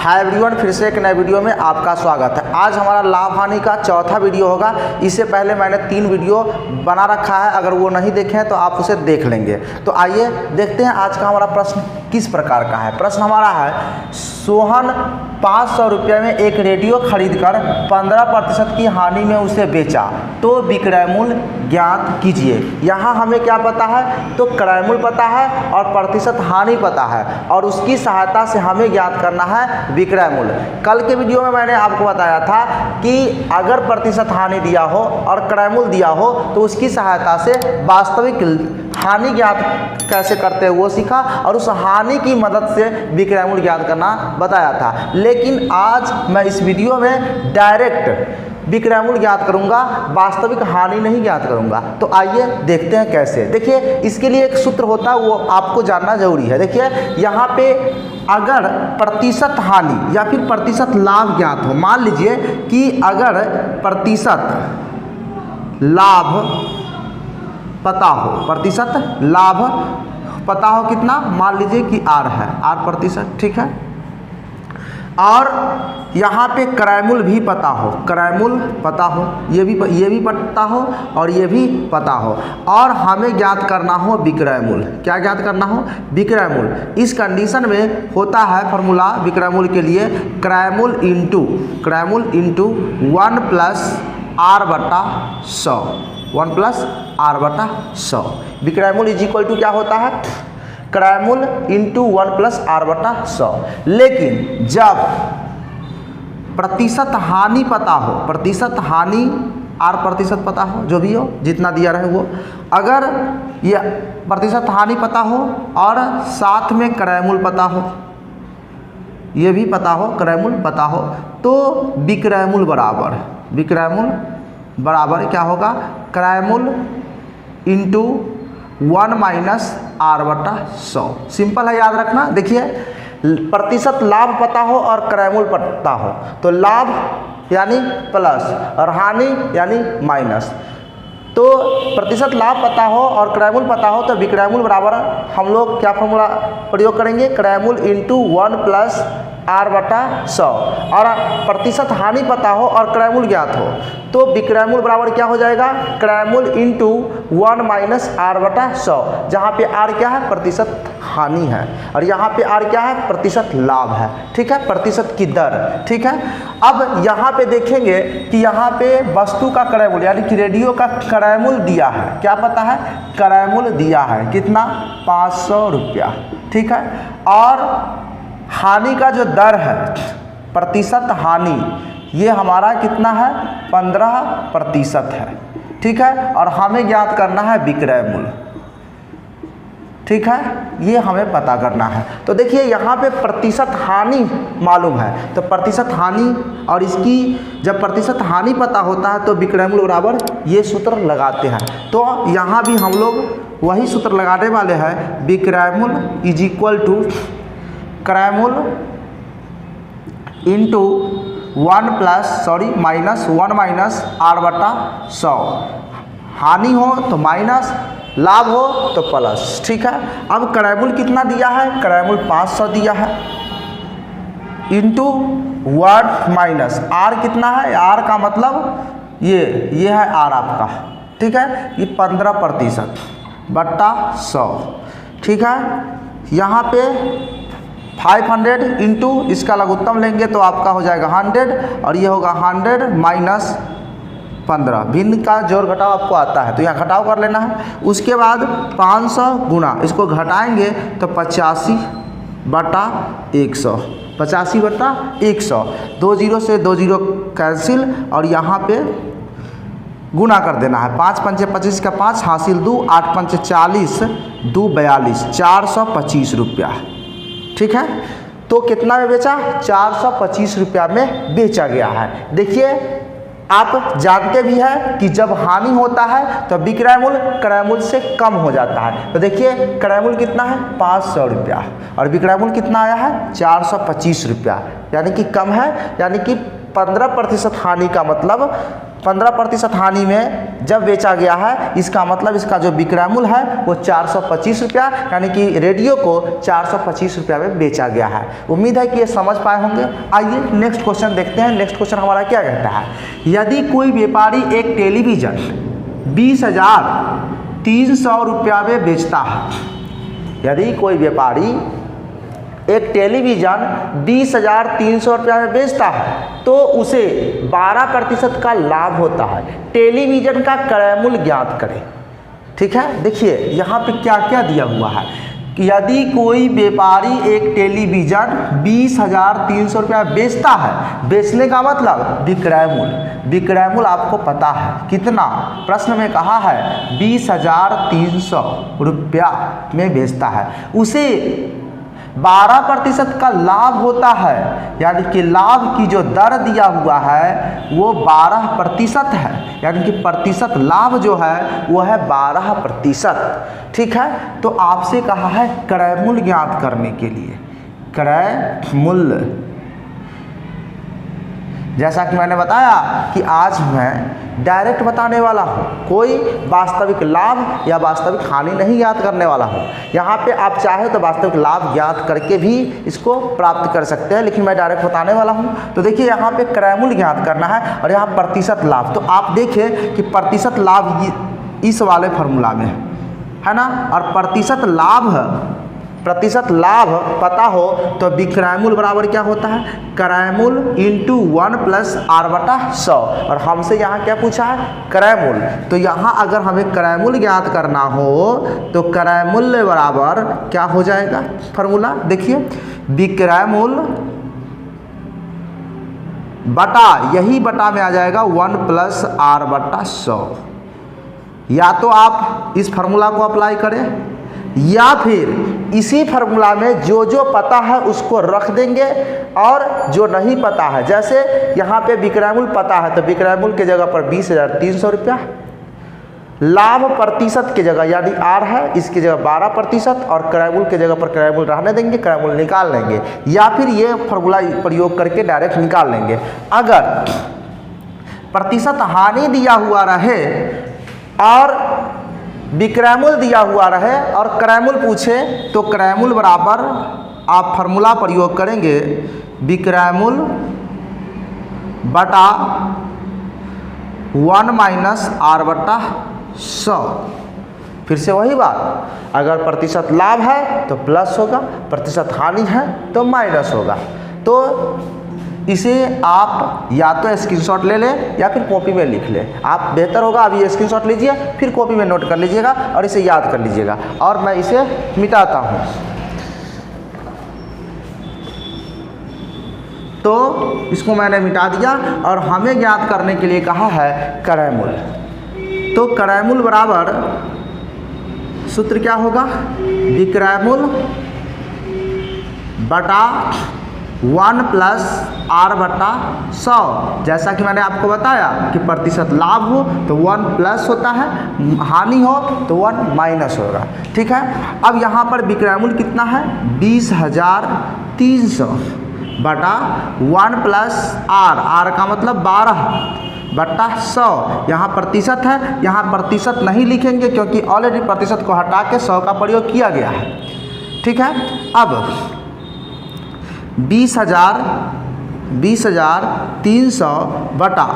Hi everyone, फिर से एक नए वीडियो में आपका स्वागत है। आज हमारा लाभ हानि का चौथा वीडियो होगा। इससे पहले मैंने 3 वीडियो बना रखा है, अगर वो नहीं देखे हैं तो आप उसे देख लेंगे। तो आइए देखते हैं आज का हमारा प्रश्न किस प्रकार का है। प्रश्न हमारा है, सोहन 500 रुपये में एक रेडियो खरीदकर 15% की हानि में उसे बेचा, तो विक्रय मूल्य ज्ञात कीजिए। यहाँ हमें क्या पता है, तो क्रय मूल्य पता है और प्रतिशत हानि पता है, और उसकी सहायता से हमें ज्ञात करना है विक्रय मूल्य। कल के वीडियो में मैंने आपको बताया था कि अगर प्रतिशत हानि दिया हो और क्रय मूल्य दिया हो तो उसकी सहायता से वास्तविक हानि ज्ञात कैसे करते हैं वो सीखा, और उस हानि की मदद से विक्रय मूल्य ज्ञात करना बताया था। लेकिन आज मैं इस वीडियो में डायरेक्ट विक्रय मूल्य ज्ञात करूंगा, वास्तविक हानि नहीं ज्ञात करूंगा। तो आइए देखते हैं कैसे। देखिए, इसके लिए एक सूत्र होता है, वो आपको जानना जरूरी है। देखिए, यहाँ पे अगर प्रतिशत हानि या फिर प्रतिशत लाभ ज्ञात हो, मान लीजिए कि अगर प्रतिशत लाभ पता हो, प्रतिशत लाभ पता हो कितना, मान लीजिए कि R है, R प्रतिशत, ठीक है। और यहाँ पे क्रय मूल्य भी पता हो, क्रय मूल्य पता हो, ये भी पता हो और ये भी पता हो, और हमें ज्ञात करना हो विक्रय मूल्य। क्या ज्ञात करना हो? विक्रय मूल्य। इस कंडीशन में होता है फॉर्मूला विक्रय मूल्य के लिए, क्रय मूल्य इंटू 1 प्लस R बटा 100, 1 प्लस R बटा 100। विक्रय मूल्य इज इक्वल टू क्या होता है? क्रय मूल्य इंटू 1 प्लस R बटा 100। लेकिन जब प्रतिशत हानि पता हो, प्रतिशत हानि R प्रतिशत पता हो, जो भी हो जितना दिया रहे वो, अगर ये प्रतिशत हानि पता हो और साथ में क्रय मूल्य पता हो, ये भी पता हो, क्रय मूल्य पता हो, तो विक्रय मूल्य बराबर क्या होगा? क्रय मूल्य इंटू 1 माइनस R बटा 100। सिंपल है, याद रखना। देखिए, प्रतिशत लाभ पता हो और क्रय मूल्य पता हो तो लाभ यानी प्लस और हानि यानी माइनस। तो प्रतिशत लाभ पता हो और क्रय मूल्य पता हो तो विक्रय मूल्य बराबर हम लोग क्या फॉर्मूला प्रयोग करेंगे? क्रय मूल्य इंटू 1 प्लस R बटा 100। और प्रतिशत हानि पता हो और क्रय मूल्य ज्ञात हो तो विक्रय मूल्य बराबर क्या हो जाएगा? क्रय मूल्य इंटू 1 माइनस R बटा 100, जहाँ पे R क्या है? प्रतिशत हानि है, और यहाँ पे R क्या है? प्रतिशत लाभ है, ठीक है, प्रतिशत की दर, ठीक है। अब यहाँ पे देखेंगे कि यहाँ पे वस्तु का क्रय मूल्य यानी कि रेडियो का क्रय मूल्य दिया है। क्या पता है? क्रय मूल्य दिया है कितना? 500 रुपया, ठीक है। और हानि का जो दर है, प्रतिशत हानि, ये हमारा कितना है? 15% है, ठीक है। और हमें ज्ञात करना है विक्रय मूल्य, ठीक है, ये हमें पता करना है। तो देखिए, यहाँ पे प्रतिशत हानि मालूम है, तो प्रतिशत हानि, और इसकी जब प्रतिशत हानि पता होता है तो विक्रय मूल्य बराबर ये सूत्र लगाते हैं। तो यहाँ भी हम लोग वही सूत्र लगाने वाले हैं, विक्रय मूल्य इज इक्वल टू क्रय मूल्य इंटू 1 माइनस R बटा 100। हानि हो तो माइनस, लाभ हो तो प्लस, ठीक है। अब क्रय मूल्य कितना दिया है? क्रय मूल्य 500 दिया है, इंटू 1 माइनस R कितना है? R का मतलब ये है R आपका, ठीक है, ये 15% बटा 100, ठीक है। यहाँ पे 500 इंटू इसका लघुत्तम लेंगे तो आपका हो जाएगा 100, और ये होगा 100 माइनस 15। भिन्न का जोड़ घटाव आपको आता है तो यहाँ घटाव कर लेना है। उसके बाद 500 गुना इसको घटाएंगे तो 85 बटा 100, 85 बटा 100। 2 0 से 2 0 कैंसिल, और यहाँ पे गुना कर देना है। 5 पंचे 25 का 5 हासिल 2, 8 पंचे 40, 2 42, 425 रुपया, ठीक है। तो कितना में बेचा? 425 रुपया में बेचा गया है। देखिए, आप जानते भी हैं कि जब हानि होता है तो विक्रय मूल्य क्रय मूल्य से कम हो जाता है। तो देखिए, क्रय मूल्य कितना है? 500 रुपया, और विक्रय मूल्य कितना आया है? 425 रुपया, यानी कि कम है, यानी कि 15% हानि का मतलब 15% हानि में जब बेचा गया है, इसका मतलब इसका जो विक्रय मूल्य है वो 425 रुपया, यानी कि रेडियो को 425 रुपया में बेचा गया है। उम्मीद है कि ये समझ पाए होंगे। आइए नेक्स्ट क्वेश्चन देखते हैं। नेक्स्ट क्वेश्चन हमारा क्या कहता है, यदि कोई व्यापारी एक टेलीविज़न 20,300 रुपया में बेचता है, यदि कोई व्यापारी एक टेलीविज़न 20,300 रुपया में बेचता है तो उसे 12% का लाभ होता है। टेलीविज़न का क्रय मूल्य ज्ञात करें। ठीक है, देखिए यहाँ पे क्या क्या दिया हुआ है कि यदि कोई व्यापारी एक टेलीविज़न 20,300 रुपया बेचता है, बेचने का मतलब विक्रय मूल्य, विक्रय मूल्य आपको पता है कितना, प्रश्न में कहा है 20,300 रुपया में बेचता है, उसे 12% का लाभ होता है, यानी कि लाभ की जो दर दिया हुआ है वो 12% है, यानी कि प्रतिशत लाभ जो है वो है 12%। ठीक है, तो आपसे कहा है क्रय मूल्य ज्ञात करने के लिए। क्रय मूल्य, जैसा कि मैंने बताया कि आज मैं डायरेक्ट बताने वाला हूँ, कोई वास्तविक लाभ या वास्तविक हानि नहीं ज्ञात करने वाला हूँ। यहाँ पे आप चाहे तो वास्तविक लाभ ज्ञात करके भी इसको प्राप्त कर सकते हैं, लेकिन मैं डायरेक्ट बताने वाला हूँ। तो देखिए यहाँ पे क्रय मूल्य ज्ञात करना है और यहाँ प्रतिशत लाभ, तो आप देखिए कि प्रतिशत लाभ इस वाले फार्मूला में है ना, और प्रतिशत लाभ पता हो तो विक्रय मूल्य बराबर क्या होता है, क्रय मूल्य इंटू 1 प्लस R/100, और हमसे यहाँ क्या पूछा है, क्रय मूल्य। तो यहाँ अगर हमें क्रय मूल्य ज्ञात करना हो तो क्रय मूल्य बराबर क्या हो जाएगा, फार्मूला देखिए, विक्रय मूल्य बटा, यही बटा में आ जाएगा 1 प्लस R/100। या तो आप इस फार्मूला को अप्लाई करें या फिर इसी फार्मूला में जो जो पता है उसको रख देंगे और जो नहीं पता है, जैसे यहाँ पे विक्रय मूल्य पता है तो विक्रय मूल्य की जगह पर 20,300 रुपया, लाभ प्रतिशत की जगह यानी R है इसकी जगह 12% और क्रय मूल्य की जगह पर क्रय मूल्य रहने देंगे, क्रय मूल्य निकाल लेंगे, या फिर ये फार्मूला प्रयोग करके डायरेक्ट निकाल लेंगे। अगर प्रतिशत हानि दिया हुआ रहे और विक्रय मूल्य दिया हुआ रहे और क्रय मूल्य पूछे तो क्रय मूल्य बराबर आप फार्मूला प्रयोग करेंगे, विक्रय मूल्य बटा 1 माइनस R/100। फिर से वही बात, अगर प्रतिशत लाभ है तो प्लस होगा, प्रतिशत हानि है तो माइनस होगा। तो इसे आप या तो स्क्रीनशॉट ले लें या फिर कॉपी में लिख लें, आप बेहतर होगा अभी स्क्रीनशॉट लीजिए फिर कॉपी में नोट कर लीजिएगा और इसे याद कर लीजिएगा। और मैं इसे मिटाता हूँ। तो इसको मैंने मिटा दिया और हमें ज्ञात करने के लिए कहा है क्रय मूल्य। तो क्रय मूल्य बराबर सूत्र क्या होगा, विक्रय मूल्य बटा 1 प्लस R/100। जैसा कि मैंने आपको बताया कि प्रतिशत लाभ हो तो 1 प्लस होता है, हानि हो तो 1 माइनस होगा। ठीक है, अब यहाँ पर विक्रय मूल्य कितना है, 20,300 बटा 1 प्लस R का मतलब 12/100। यहाँ प्रतिशत है, यहाँ प्रतिशत नहीं लिखेंगे क्योंकि ऑलरेडी प्रतिशत को हटा के 100 का प्रयोग किया गया है। ठीक है, अब 20,300 बटा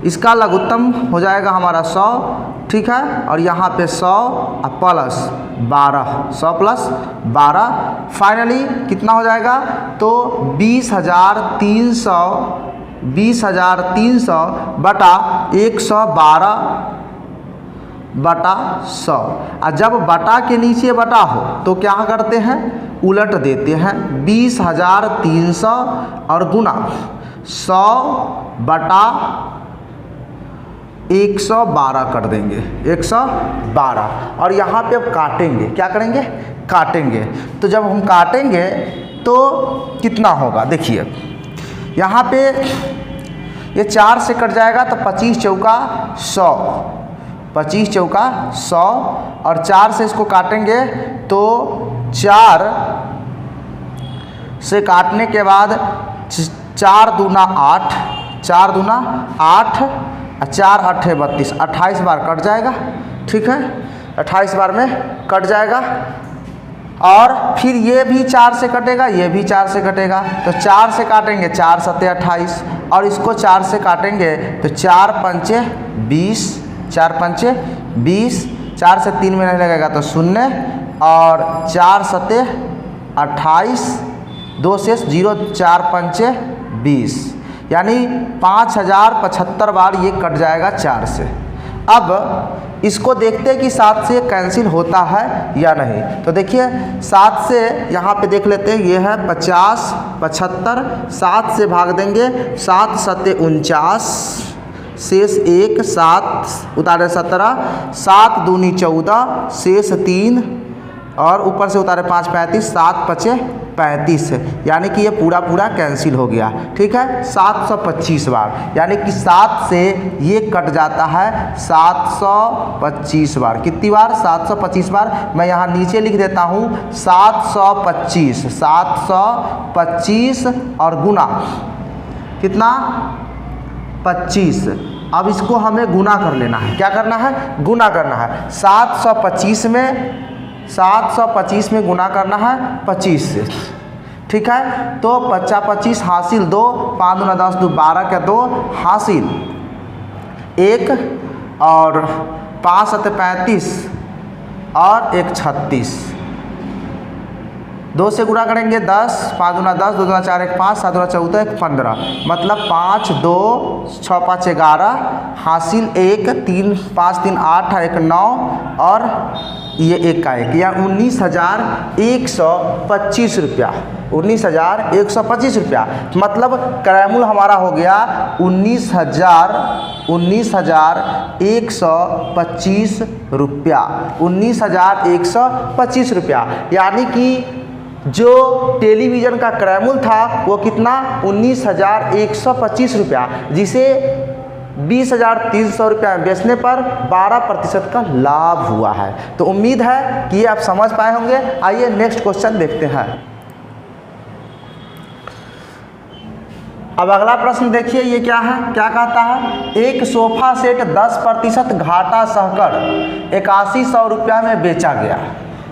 इसका लघुत्तम हो जाएगा हमारा 100। ठीक है, और यहाँ पे 100 प्लस 12, 100 प्लस 12 फाइनली कितना हो जाएगा, तो 20,300 बटा 112/100। और जब बटा के नीचे बटा हो तो क्या करते हैं, उलट देते हैं, 20,300 और गुना 100/112 कर देंगे, 112। और यहाँ पे अब काटेंगे, क्या करेंगे, काटेंगे। तो जब हम काटेंगे तो कितना होगा, देखिए यहाँ पे ये 4 से कट जाएगा तो 25 चौका 100, 25 चौका 100 और 4 से इसको काटेंगे तो 4 से काटने के बाद 4 दूना 8, 4 दूना 8 4 8 32, 28 बार कट जाएगा। ठीक है, 28 बार में कट जाएगा। और फिर ये भी 4 से कटेगा, ये भी 4 से कटेगा। तो 4 से काटेंगे 4 7 28, और इसको 4 से काटेंगे तो 4 पंचे 20, 4 पंचे 20, 4 से 3 में नहीं लगेगा तो 0, और 4 7 28, 2 से 0, 4 पंचे 20, यानी 5075 बार ये कट जाएगा 4 से। अब इसको देखते हैं कि 7 से कैंसिल होता है या नहीं। तो देखिए 7 से यहाँ पे देख लेते हैं, ये है 50 75, 7 से भाग देंगे, 7 7 49, शेष 1, 7 उतारे 17, 7 दूनी 14, शेष 3, और ऊपर से उतारे 5 35, 7 पचे 35, यानी कि ये पूरा पूरा कैंसिल हो गया। ठीक है, 725 बार, यानी कि 7 से ये कट जाता है 725 बार। कितनी बार? 725 बार। मैं यहाँ नीचे लिख देता हूँ 725, 725 और गुना कितना? 25। अब इसको हमें गुना कर लेना है। क्या करना है? गुना करना है। 725 में गुना करना है 25 से। ठीक है, तो 50 25 हासिल 2, 5 दूना 10, 2 12 का 2 हासिल 1, और 5 7 35 और 1 36। 2 से गुणा करेंगे 10, 5 दूना 10, 2 दूना 4, 1 5, 7 दूना 14, 1 15, मतलब 5 2 6 5 11 हासिल 1, 3 5 3 8 1 9, और ये 1 का 1, या 19,125 रुपया। 19,125 रुपया, मतलब क्रयमूल हमारा हो गया 19,125 रुपया। 19,125 रुपया, यानी कि जो टेलीविज़न का क्रयमूल था वो कितना? 19,125 रुपया, जिसे 20,300 रुपया में बेचने पर 12% का लाभ हुआ है। तो उम्मीद है कि ये आप समझ पाए होंगे। आइए नेक्स्ट क्वेश्चन देखते हैं। अब अगला प्रश्न देखिए, ये क्या है? क्या कहता है? एक सोफा सेट 10% घाटा सहकर 8100 रुपया में बेचा गया,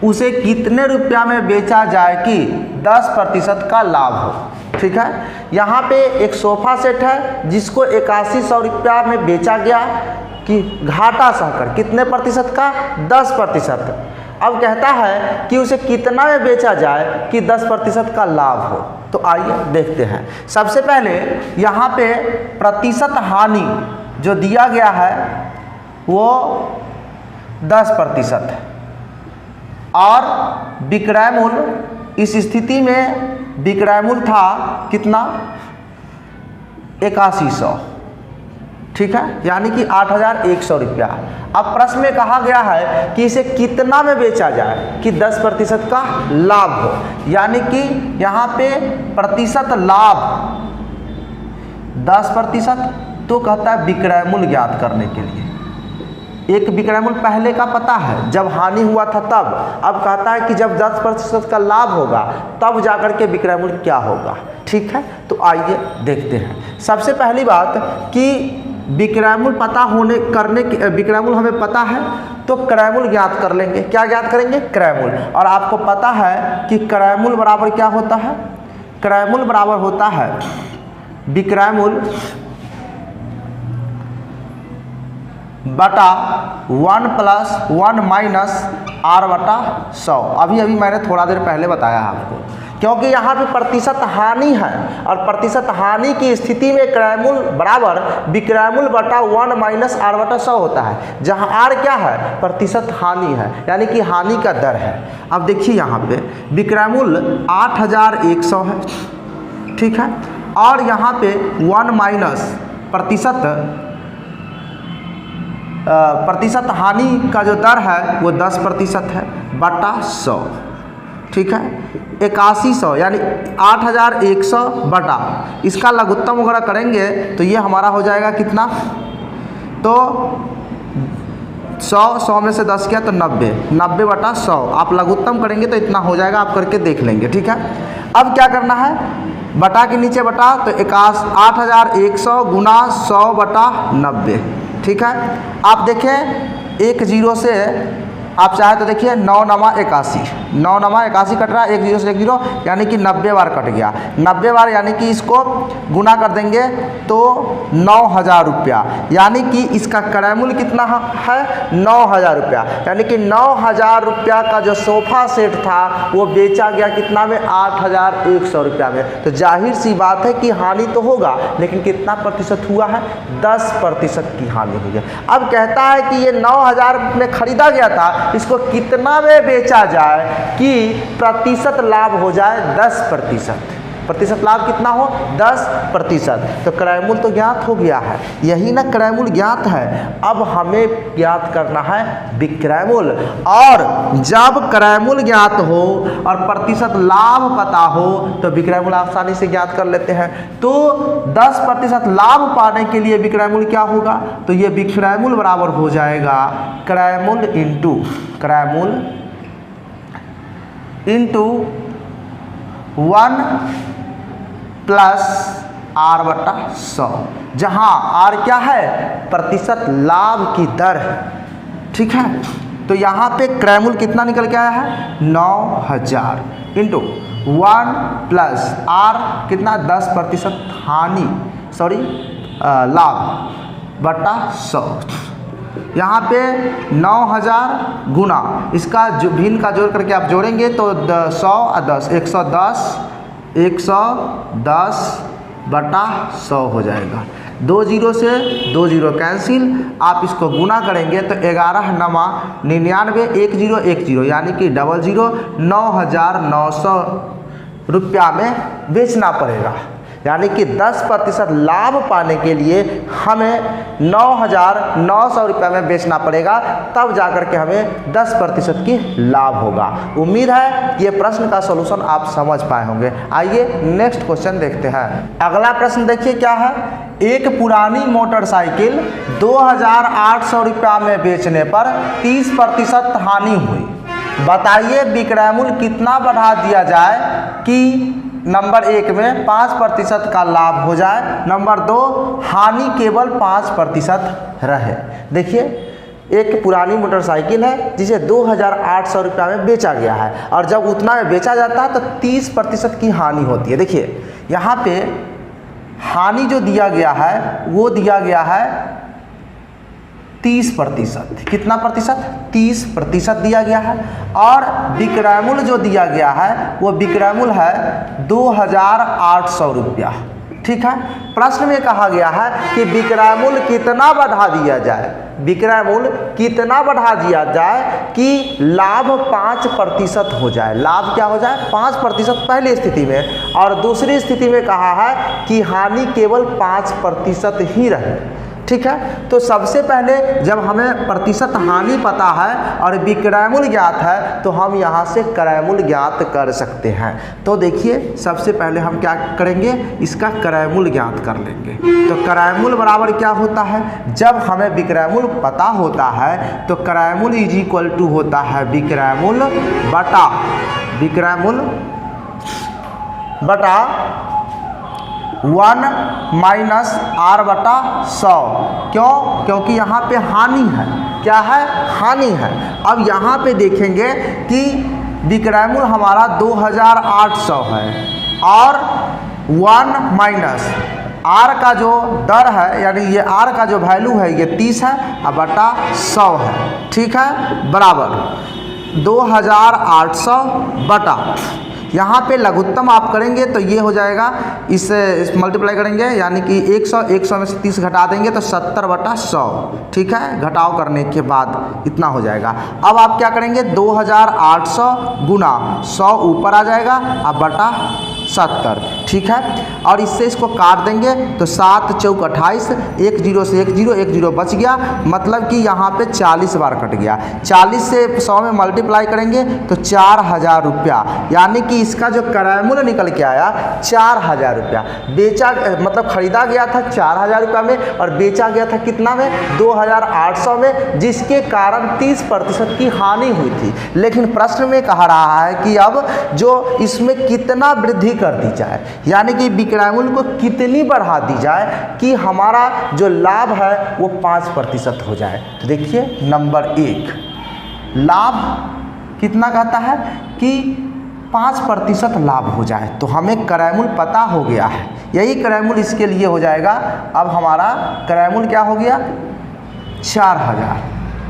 उसे कितने रुपया में बेचा जाए कि 10% का लाभ हो? ठीक है, यहाँ पे एक सोफा सेट है जिसको 8100 रुपया में बेचा गया कि घाटा सहकर कितने प्रतिशत का? 10%। अब कहता है कि उसे कितना में बेचा जाए कि 10% का लाभ हो। तो आइए देखते हैं। सबसे पहले यहाँ पे प्रतिशत हानि जो दिया गया है वो 10% है, और विक्रय मूल्य इस स्थिति में विक्रय मूल्य था कितना? 8100। ठीक है, यानी कि 8,100 रुपया। अब प्रश्न में कहा गया है कि इसे कितना में बेचा जाए कि 10% का लाभ हो, यानी कि यहाँ पे प्रतिशत लाभ 10%। तो कहता है विक्रय मूल्य ज्ञात करने के लिए। एक विक्रय मूल्य पहले का पता है, जब हानि हुआ था तब। अब कहता है कि जब 10% का लाभ होगा तब जाकर के विक्रय मूल्य क्या होगा। ठीक है, तो आइए देखते हैं। सबसे पहली बात कि विक्रय मूल्य विक्रय मूल्य हमें पता है, तो क्रय मूल्य ज्ञात कर लेंगे। क्या ज्ञात करेंगे? क्रय मूल्य। और आपको पता है कि क्रय मूल्य बराबर क्या होता है? क्रय मूल्य बराबर होता है विक्रय मूल्य बटा 1 + 1 - R/100। अभी मैंने थोड़ा देर पहले बताया आपको, क्योंकि यहाँ पे प्रतिशत हानि है, और प्रतिशत हानि की स्थिति में क्रय मूल्य बराबर विक्रय मूल्य बटा 1 - R/100 होता है, जहाँ R क्या है? प्रतिशत हानि है, यानी कि हानि का दर है। अब देखिए यहाँ पे विक्रय मूल्य 8,100 है। ठीक है, और यहाँ पे 1 - प्रतिशत हानि का जो दर है वो 10% है, बटा 100। ठीक है, 8100 यानी 8,100 बटा, इसका लघुत्तम वगैरह करेंगे तो ये हमारा हो जाएगा कितना? तो 100 में से 10 किया तो 90 बटा 100। आप लघुत्तम करेंगे तो इतना हो जाएगा, आप करके देख लेंगे। ठीक है, अब क्या करना है? बटा के नीचे बटा तो 8100 गुना 100/90। ठीक है, आप देखें 1 0 से आप चाहे तो देखिए 9 नमा 81, 9 नमा 81 कट रहा है, 1 0 से 1 0 यानी कि 90 बार कट गया। 90 बार यानी कि इसको गुना कर देंगे तो 9000 रुपया, यानी कि इसका क्रय मूल्य कितना है 9000 रुपया। यानी कि 9000 रुपया का जो सोफ़ा सेट था वो बेचा गया कितना में 8100 रुपया में। तो जाहिर सी बात है कि हानि तो होगा, लेकिन कितना प्रतिशत हुआ है 10% की हानि हुई है। अब कहता है कि ये 9000 में खरीदा गया था, इसको कितना में बेचा जाए कि प्रतिशत लाभ हो जाए 10%। प्रतिशत लाभ कितना हो 10%। तो क्रय मूल्य तो ज्ञात हो गया है, यही ना क्रय मूल्य ज्ञात है। अब हमें ज्ञात करना है विक्रय मूल्य, और जब क्रय मूल्य ज्ञात हो और प्रतिशत लाभ पता हो तो विक्रय मूल्य आसानी से ज्ञात कर लेते हैं। तो 10% लाभ पाने के लिए विक्रय मूल्य क्या होगा, तो ये विक्रय मूल्य बराबर हो जाएगा क्रय मूल्य इंटू क्रय मूल्य इंटू 1 प्लस R/100, जहाँ R क्या है प्रतिशत लाभ की दर है। ठीक है, तो यहाँ पे क्रय मूल्य कितना निकल के आया है 9000 इंटू 1 प्लस R कितना 10% हानि लाभ बटा 100। यहाँ पे 9000 गुना इसका जो भिन्न का जोड़ करके आप जोड़ेंगे तो 100 और 10 110/100 हो जाएगा। 2 0 से 2 0 कैंसिल, आप इसको गुना करेंगे तो 11 नमा 99 1 0 1 0 यानी कि 00 9900 रुपया में बेचना पड़ेगा। यानी कि 10% लाभ पाने के लिए हमें 9900 रुपये में बेचना पड़ेगा, तब जाकर के हमें 10% की लाभ होगा। उम्मीद है कि ये प्रश्न का सॉल्यूशन आप समझ पाए होंगे। आइए नेक्स्ट क्वेश्चन देखते हैं। अगला प्रश्न देखिए क्या है, एक पुरानी मोटरसाइकिल 2800 रुपया में बेचने पर 30% हानि हुई। बताइए विक्रय मूल्य कितना बढ़ा दिया जाए कि नंबर 1 में 5% का लाभ हो जाए, नंबर 2 हानि केवल 5% रहे। देखिए एक पुरानी मोटरसाइकिल है जिसे 2800 रुपया में बेचा गया है, और जब उतना में बेचा जाता है तो 30% की हानि होती है। देखिए यहाँ पे हानि जो दिया गया है वो दिया गया है 30%। कितना प्रतिशत 30% दिया गया है, और विक्रय मूल्य जो दिया गया है वो विक्रय मूल्य है 2800 रुपया। ठीक है, प्रश्न में कहा गया है कि विक्रय मूल्य कितना बढ़ा दिया जाए, विक्रय मूल्य कितना बढ़ा दिया जाए कि लाभ 5% हो जाए। लाभ क्या हो जाए 5% पहली स्थिति में, और दूसरी स्थिति में कहा है कि हानि केवल 5% ही रहे। ठीक है, तो सबसे पहले जब हमें प्रतिशत हानि पता है और विक्रय मूल्य ज्ञात है तो हम यहाँ से क्रय मूल्य ज्ञात कर सकते हैं। तो देखिए सबसे पहले हम क्या करेंगे, इसका क्रय मूल्य ज्ञात कर लेंगे। तो क्रय मूल्य बराबर क्या होता है, जब हमें विक्रय मूल्य पता होता है तो क्रय मूल्य इज इक्वल टू होता है विक्रय मूल्य बटा विक्रय मूल्य बटा 1 माइनस R/100। क्यों, क्योंकि यहाँ पे हानि है। क्या है, हानि है। अब यहाँ पे देखेंगे कि विक्रय मूल्य हमारा 2800 है, और 1 माइनस R का जो दर है, यानी ये R का जो वैल्यू है ये 30 है और बटा 100 है। ठीक है, बराबर 2800 बटा, यहाँ पे लघुत्तम आप करेंगे तो ये हो जाएगा, इस मल्टीप्लाई करेंगे यानी कि 100 में से 30 घटा देंगे तो 70/100। ठीक है, घटाव करने के बाद इतना हो जाएगा। अब आप क्या करेंगे 2800 गुना 100 ऊपर आ जाएगा और बटा 70। ठीक है, और इससे इसको काट देंगे तो 7 चौक 28, 1 0 से 1 0, 1 0 बच गया, मतलब कि यहाँ पे 40 बार कट गया। 40 से 100 में मल्टीप्लाई करेंगे तो 4000 रुपया, यानी कि इसका जो क्रय मूल्य निकल के आया 4000 रुपया। बेचा मतलब खरीदा गया था 4000 रुपया में और बेचा गया था कितना में 2800 में, जिसके कारण 30% की हानि हुई थी। लेकिन प्रश्न में कहा रहा है कि अब जो इसमें कितना वृद्धि कर दी जाए, यानी कि विक्रय मूल्य को कितनी बढ़ा दी जाए कि हमारा जो लाभ है वो 5% हो जाए। तो देखिए नंबर 1 लाभ कितना कहता है कि 5% लाभ हो जाए। तो हमें क्रय मूल्य पता हो गया है, यही क्रय मूल्य इसके लिए हो जाएगा। अब हमारा क्रय मूल्य क्या हो गया 4000,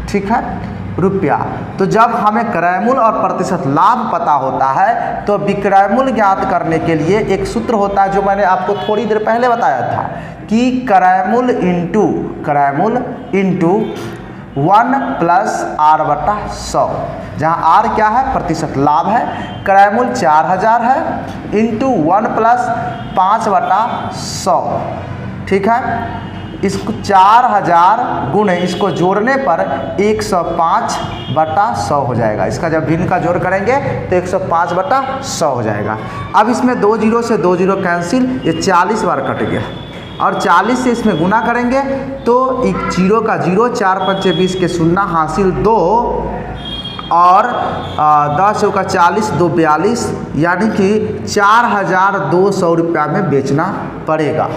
ठीक है रुपया। तो जब हमें क्रय मूल्य और प्रतिशत लाभ पता होता है तो विक्रय मूल्य ज्ञात करने के लिए एक सूत्र होता है जो मैंने आपको थोड़ी देर पहले बताया था कि क्रय मूल्य इंटू 1 + r/100, जहाँ r क्या है प्रतिशत लाभ है, क्रय मूल्य 4000 है इंटू 1 + 5/100, ठीक है। इसको 4000 गुणे इसको जोड़ने पर 105/100 हो जाएगा। इसका जब भिन्न का जोड़ करेंगे तो 105/100 हो जाएगा। अब इसमें 2 जीरो से 2 जीरो कैंसिल, ये 40 बार कट गया और 40 से इसमें गुना करेंगे तो 0 का 0, 4 × 5 = 20 के 0 हासिल 2 और 10 का 40, 2 42, यानी कि 4200 रुपया में बेचना पड़ेगा।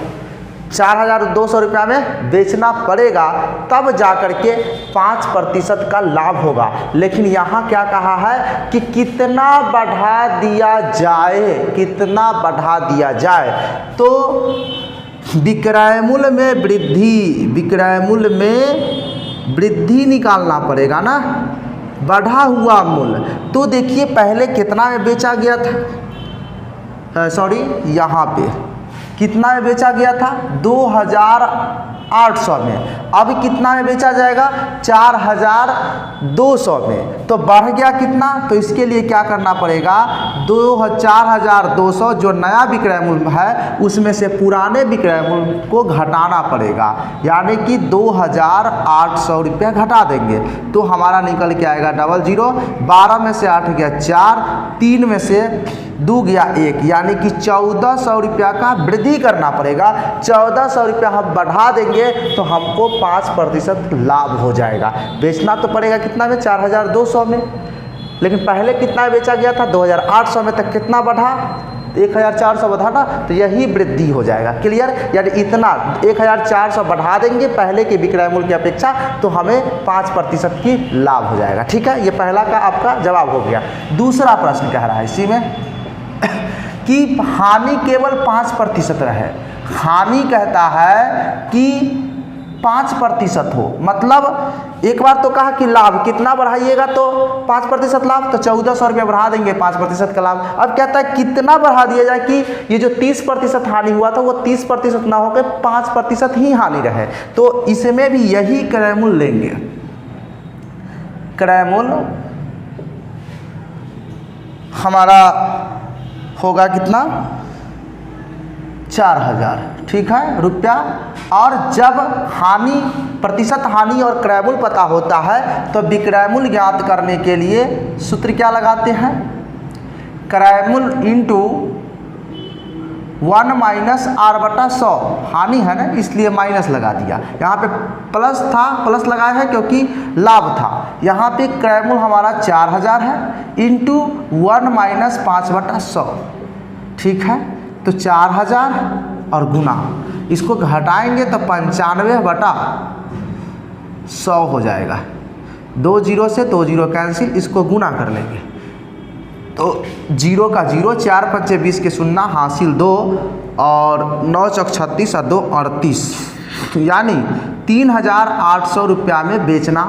4200 रुपया में बेचना पड़ेगा, तब जाकर के 5% का लाभ होगा। लेकिन यहाँ क्या कहा है कि कितना बढ़ा दिया जाए, कितना बढ़ा दिया जाए। तो विक्रय मूल्य में वृद्धि निकालना पड़ेगा ना, बढ़ा हुआ मूल्य। तो देखिए पहले कितना में बेचा गया था, सॉरी यहाँ पे कितना में बेचा गया था 2800 में, अब कितना में बेचा जाएगा 4200 में। तो बढ़ गया कितना, तो इसके लिए क्या करना पड़ेगा 4200 जो नया विक्रय मूल्य है उसमें से पुराने विक्रय मूल्य को घटाना पड़ेगा, यानी कि 2800 रुपया घटा देंगे तो हमारा निकल के आएगा 00। 12 में से 8 गया 4, 3 में से 2 गया 1, यानी कि 1400 रुपया का वृद्धि करना पड़ेगा। 1400 रुपया हम बढ़ा देंगे तो हमको 5% लाभ हो जाएगा। बेचना तो पड़ेगा कितना में 4200 में, लेकिन पहले कितना बेचा गया था 2800 में, तक कितना बढ़ा 1400 बढ़ा ना, तो यही वृद्धि हो जाएगा। क्लियर, यानी इतना 1400 बढ़ा देंगे पहले के विक्रय मूल्य की अपेक्षा तो हमें 5% की लाभ हो जाएगा। ठीक है, ये पहला का आपका जवाब हो गया। दूसरा प्रश्न कह रहा है इसी में कि हानि केवल 5% रहे। हानि कहता है कि 5% हो, मतलब एक बार तो कहा कि लाभ कितना बढ़ाइएगा तो 5% लाभ, तो 1400 रुपया बढ़ा देंगे 5% का लाभ। अब कहता है कितना बढ़ा दिया जाए कि ये जो 30% हानि हुआ था वो 30% ना होकर 5% ही हानि रहे। तो इसमें भी यही क्रय मूल्य लेंगे। क्रय मूल्य हमारा होगा कितना 4000, ठीक है रुपया। और जब हानि प्रतिशत हानि और क्रय मूल्य पता होता है तो विक्रय मूल्य ज्ञात करने के लिए सूत्र क्या लगाते हैं, क्रय मूल्य इंटू 1 - r/100। हानि है ना इसलिए माइनस लगा दिया, यहाँ पे प्लस था, प्लस लगाया है क्योंकि लाभ था। यहाँ पे क्रय मूल्य हमारा 4000 है इंटू 1 - 5/100, ठीक है। तो 4000 और गुना इसको घटाएंगे तो 95/100 हो जाएगा। 2 जीरो से 2 जीरो कैंसिल, इसको गुना कर लेंगे तो 0 का 0, 4 × 5 = 20 के 0 हासिल 2 और 9 × 36 और 2 38, यानी 3800 रुपया में बेचना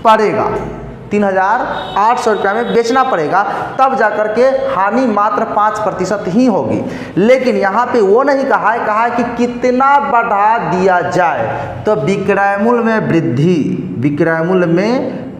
पड़ेगा। 3800 रुपया में बेचना पड़ेगा, तब जाकर के हानि मात्र 5% ही होगी। लेकिन यहाँ पे वो नहीं कहा है कि कितना बढ़ा दिया जाए। तो विक्रय मूल्य में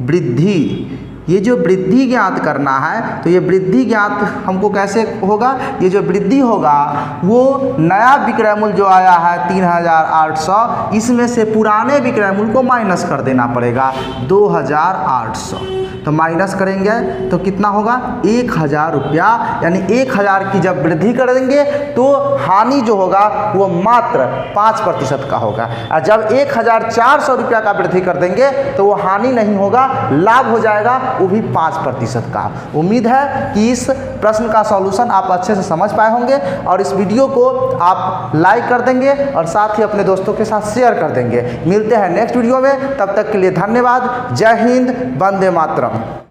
वृद्धि, ये जो वृद्धि ज्ञात करना है तो ये वृद्धि ज्ञात हमको कैसे होगा, ये जो वृद्धि होगा वो नया विक्रय मूल्य जो आया है 3800, इसमें से पुराने विक्रय मूल्य को माइनस कर देना पड़ेगा 2800। तो तो माइनस करेंगे तो कितना होगा 1000 रुपया, यानी 1000 की जब वृद्धि करेंगे तो हानि जो होगा वो मात्र 5% का होगा, और जब 1400 रुपया का वृद्धि कर देंगे तो वो हानि नहीं होगा, लाभ हो जाएगा, वो भी 5% का। उम्मीद है कि इस प्रश्न का सॉल्यूशन आप अच्छे से समझ पाए होंगे और इस वीडियो को आप लाइक कर देंगे और साथ ही अपने दोस्तों के साथ शेयर कर देंगे। मिलते हैं नेक्स्ट वीडियो में, तब तक के लिए धन्यवाद। जय हिंद, वंदे मातरम।